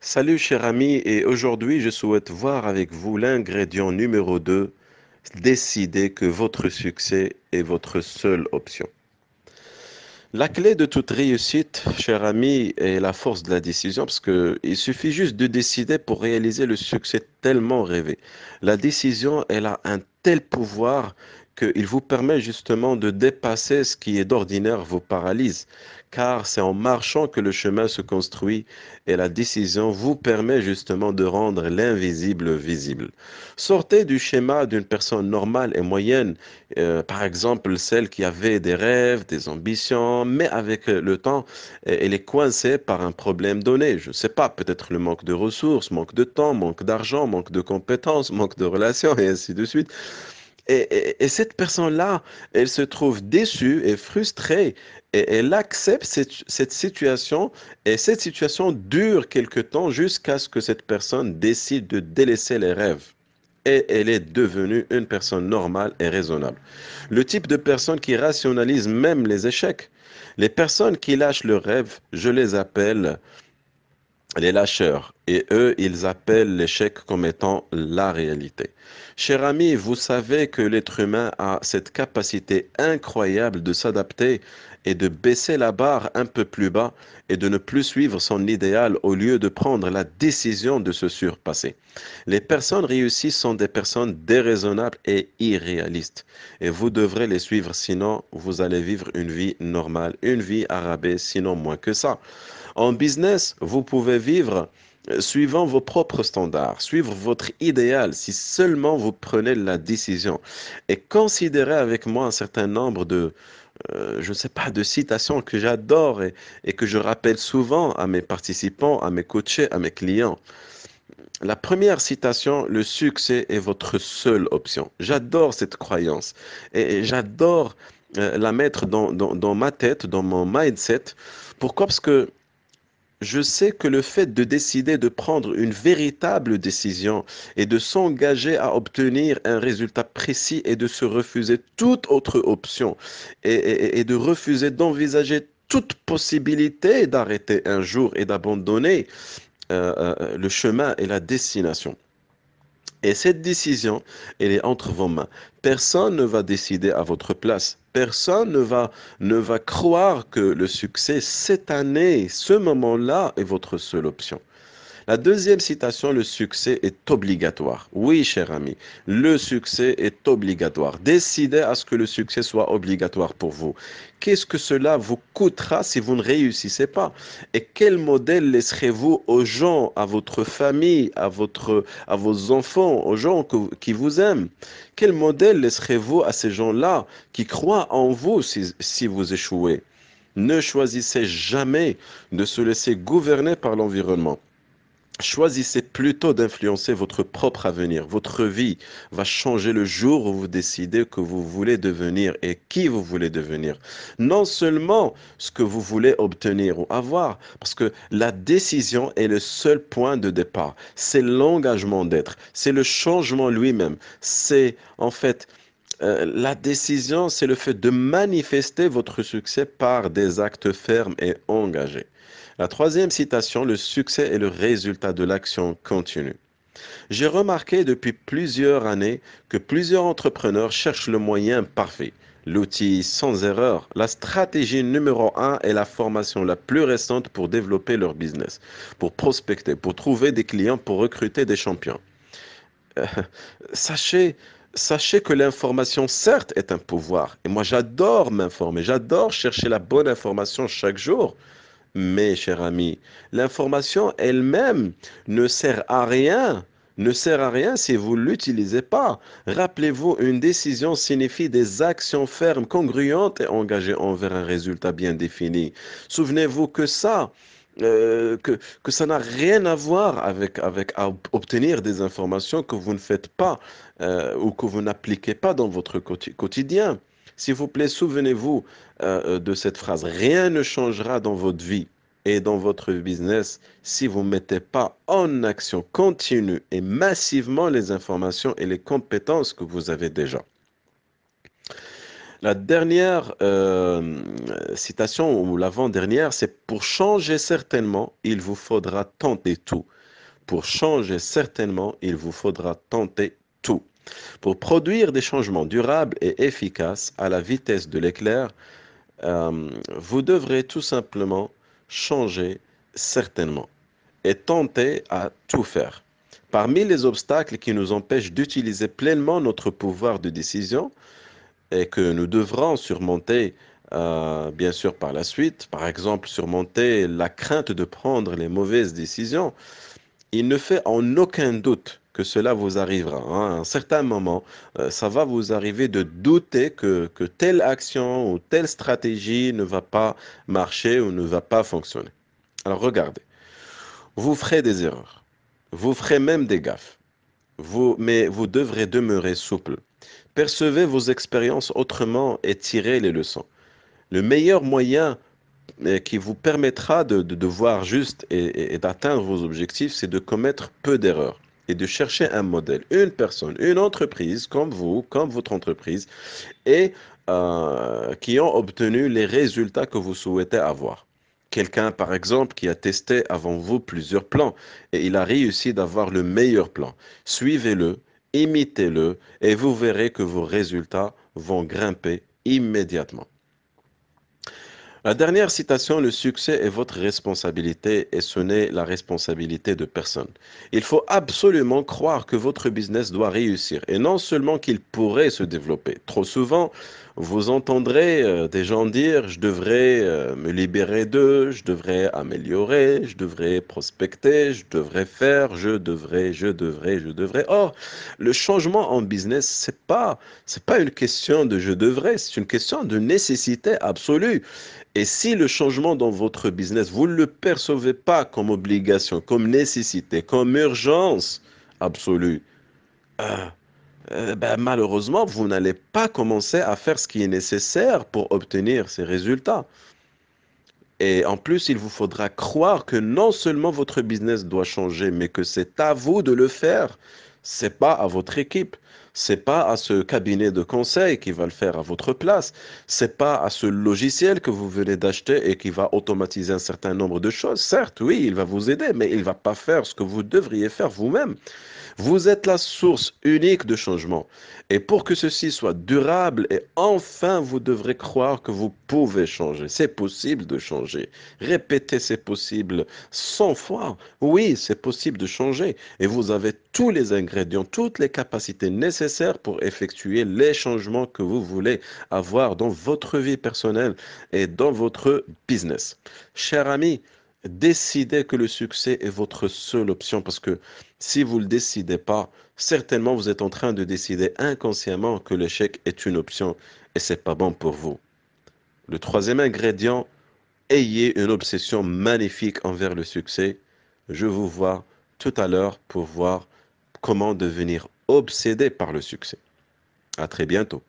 Salut cher ami, et aujourd'hui je souhaite voir avec vous l'ingrédient numéro 2. Décidez que votre succès est votre seule option. La clé de toute réussite, cher ami, est la force de la décision, parce que il suffit juste de décider pour réaliser le succès tellement rêvé. La décision, elle a un tel pouvoir qu'il vous permet justement de dépasser ce qui est d'ordinaire vous paralyse, car c'est en marchant que le chemin se construit et la décision vous permet justement de rendre l'invisible visible. Sortez du schéma d'une personne normale et moyenne, par exemple, celle qui avait des rêves, des ambitions, mais avec le temps, elle est coincée par un problème donné. Je ne sais pas, peut-être le manque de ressources, manque de temps, manque d'argent, manque de compétences, manque de relations, et ainsi de suite. Et cette personne-là, elle se trouve déçue et frustrée, et elle accepte cette situation, et cette situation dure quelque temps jusqu'à ce que cette personne décide de délaisser les rêves. Et elle est devenue une personne normale et raisonnable. Le type de personne qui rationalise même les échecs. Les personnes qui lâchent leurs rêves, je les appelle les lâcheurs. Et eux, ils appellent l'échec comme étant la réalité. Cher ami, vous savez que l'être humain a cette capacité incroyable de s'adapter et de baisser la barre un peu plus bas et de ne plus suivre son idéal au lieu de prendre la décision de se surpasser. Les personnes réussies sont des personnes déraisonnables et irréalistes. Et vous devrez les suivre, sinon vous allez vivre une vie normale, une vie arabée, sinon moins que ça. En business, vous pouvez vivre suivant vos propres standards, suivre votre idéal si seulement vous prenez la décision. Et considérez avec moi un certain nombre de, je ne sais pas, de citations que j'adore et que je rappelle souvent à mes participants, à mes coachés, à mes clients. La première citation, le succès est votre seule option. J'adore cette croyance et j'adore la mettre dans ma tête, dans mon mindset. Pourquoi? Parce que je sais que le fait de décider de prendre une véritable décision et de s'engager à obtenir un résultat précis et de se refuser toute autre option et de refuser d'envisager toute possibilité d'arrêter un jour et d'abandonner le chemin et la destination. Et cette décision, elle est entre vos mains. Personne ne va décider à votre place. Personne ne va croire que le succès, cette année, ce moment-là, est votre seule option. La deuxième citation, le succès est obligatoire. Oui, cher ami, le succès est obligatoire. Décidez à ce que le succès soit obligatoire pour vous. Qu'est-ce que cela vous coûtera si vous ne réussissez pas? Et quel modèle laisserez-vous aux gens, à votre famille, à vos enfants, aux gens qui vous aiment? Quel modèle laisserez-vous à ces gens-là qui croient en vous si vous échouez? Ne choisissez jamais de se laisser gouverner par l'environnement. Choisissez plutôt d'influencer votre propre avenir. Votre vie va changer le jour où vous décidez que vous voulez devenir et qui vous voulez devenir. Non seulement ce que vous voulez obtenir ou avoir, parce que la décision est le seul point de départ. C'est l'engagement d'être, c'est le changement lui-même. C'est en fait la décision, c'est le fait de manifester votre succès par des actes fermes et engagés. La troisième citation, le succès est le résultat de l'action continue. J'ai remarqué depuis plusieurs années que plusieurs entrepreneurs cherchent le moyen parfait, l'outil sans erreur. La stratégie numéro un est la formation la plus récente pour développer leur business, pour prospecter, pour trouver des clients, pour recruter des champions. Euh, sachez, sachez que l'information, certes, est un pouvoir. Et moi, j'adore m'informer, j'adore chercher la bonne information chaque jour. Mais, cher ami, l'information elle-même ne sert à rien. Ne sert à rien si vous ne l'utilisez pas. Rappelez-vous, une décision signifie des actions fermes, congruentes et engagées envers un résultat bien défini. Souvenez-vous que ça, que ça n'a rien à voir avec obtenir des informations que vous ne faites pas ou que vous n'appliquez pas dans votre quotidien. S'il vous plaît, souvenez-vous de cette phrase. Rien ne changera dans votre vie et dans votre business si vous ne mettez pas en action continue et massivement les informations et les compétences que vous avez déjà. La dernière citation ou l'avant-dernière, c'est pour changer certainement, il vous faudra tenter tout. Pour changer, certainement, il vous faudra tenter tout. Pour produire des changements durables et efficaces à la vitesse de l'éclair, vous devrez tout simplement changer certainement et tenter à tout faire. Parmi les obstacles qui nous empêchent d'utiliser pleinement notre pouvoir de décision et que nous devrons surmonter, bien sûr, par la suite, par exemple, surmonter la crainte de prendre les mauvaises décisions, il ne fait en aucun doute que cela vous arrivera, hein. À un certain moment, ça va vous arriver de douter que telle action ou telle stratégie ne va pas marcher ou ne va pas fonctionner. Alors regardez, vous ferez des erreurs, vous ferez même des gaffes, mais vous devrez demeurer souple. Percevez vos expériences autrement et tirez les leçons. Le meilleur moyen qui vous permettra de voir juste et d'atteindre vos objectifs, c'est de commettre peu d'erreurs et de chercher un modèle, une personne, une entreprise comme vous, comme votre entreprise, et qui ont obtenu les résultats que vous souhaitez avoir. Quelqu'un, par exemple, qui a testé avant vous plusieurs plans et il a réussi d'avoir le meilleur plan. Suivez-le, imitez-le et vous verrez que vos résultats vont grimper immédiatement. La dernière citation, le succès est votre responsabilité et ce n'est la responsabilité de personne. Il faut absolument croire que votre business doit réussir et non seulement qu'il pourrait se développer. Trop souvent, vous entendrez des gens dire, je devrais me libérer d'eux, je devrais améliorer, je devrais prospecter, je devrais faire, je devrais. Or, le changement en business, c'est pas une question de je devrais, c'est une question de nécessité absolue. Et si le changement dans votre business, vous ne le percevez pas comme obligation, comme nécessité, comme urgence absolue, euh, ben, malheureusement, vous n'allez pas commencer à faire ce qui est nécessaire pour obtenir ces résultats. Et en plus, il vous faudra croire que non seulement votre business doit changer, mais que c'est à vous de le faire. C'est pas à votre équipe. C'est pas à ce cabinet de conseil qui va le faire à votre place. C'est pas à ce logiciel que vous venez d'acheter et qui va automatiser un certain nombre de choses. Certes, oui, il va vous aider, mais il va pas faire ce que vous devriez faire vous-même. Vous êtes la source unique de changement. Et pour que ceci soit durable, et enfin vous devrez croire que vous pouvez changer. C'est possible de changer. Répétez, c'est possible 100 fois. Oui, c'est possible de changer. Et vous avez tous les ingrédients, toutes les capacités nécessaires pour effectuer les changements que vous voulez avoir dans votre vie personnelle et dans votre business. Cher ami, décidez que le succès est votre seule option parce que si vous ne le décidez pas, certainement vous êtes en train de décider inconsciemment que l'échec est une option et c'est pas bon pour vous. Le troisième ingrédient, ayez une obsession magnifique envers le succès. Je vous vois tout à l'heure pour voir comment devenir obsédé par le succès. À très bientôt.